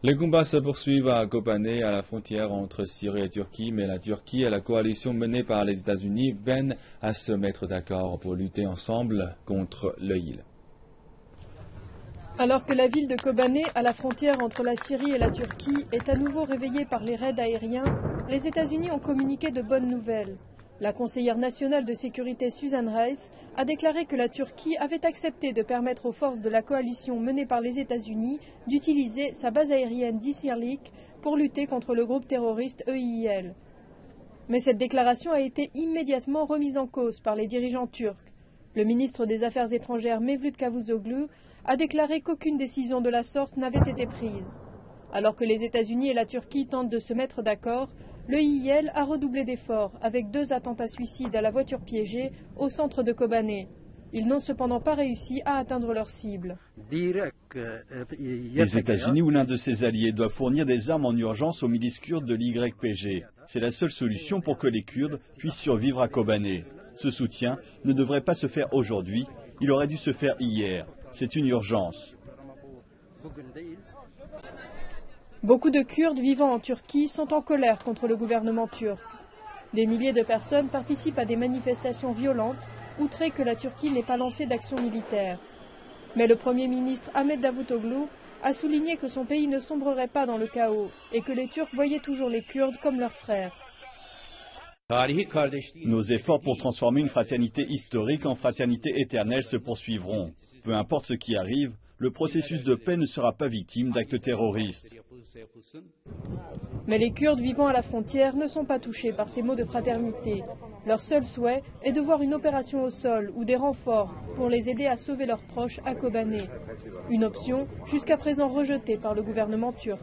Les combats se poursuivent à Kobané, à la frontière entre Syrie et Turquie, mais la Turquie et la coalition menée par les États-Unis peinent à se mettre d'accord pour lutter ensemble contre l'IL. Alors que la ville de Kobané, à la frontière entre la Syrie et la Turquie, est à nouveau réveillée par les raids aériens, les États-Unis ont communiqué de bonnes nouvelles. La conseillère nationale de sécurité Susan Rice a déclaré que la Turquie avait accepté de permettre aux forces de la coalition menée par les États-Unis d'utiliser sa base aérienne d'Isirlik pour lutter contre le groupe terroriste EIL. Mais cette déclaration a été immédiatement remise en cause par les dirigeants turcs. Le ministre des Affaires étrangères Mevlut Cavusoglu a déclaré qu'aucune décision de la sorte n'avait été prise. Alors que les États-Unis et la Turquie tentent de se mettre d'accord, l'EIL a redoublé d'efforts avec 2 attentats suicides à la voiture piégée au centre de Kobané. Ils n'ont cependant pas réussi à atteindre leur cible. Les États-Unis ou l'un de ses alliés doivent fournir des armes en urgence aux milices kurdes de l'YPG. C'est la seule solution pour que les Kurdes puissent survivre à Kobané. Ce soutien ne devrait pas se faire aujourd'hui, il aurait dû se faire hier. C'est une urgence. Beaucoup de Kurdes vivant en Turquie sont en colère contre le gouvernement turc. Des milliers de personnes participent à des manifestations violentes, outrées que la Turquie n'ait pas lancé d'action militaire. Mais le Premier ministre Ahmet Davutoglu a souligné que son pays ne sombrerait pas dans le chaos et que les Turcs voyaient toujours les Kurdes comme leurs frères. Nos efforts pour transformer une fraternité historique en fraternité éternelle se poursuivront. Peu importe ce qui arrive, le processus de paix ne sera pas victime d'actes terroristes. Mais les Kurdes vivant à la frontière ne sont pas touchés par ces mots de fraternité. Leur seul souhait est de voir une opération au sol ou des renforts pour les aider à sauver leurs proches à Kobané. Une option jusqu'à présent rejetée par le gouvernement turc.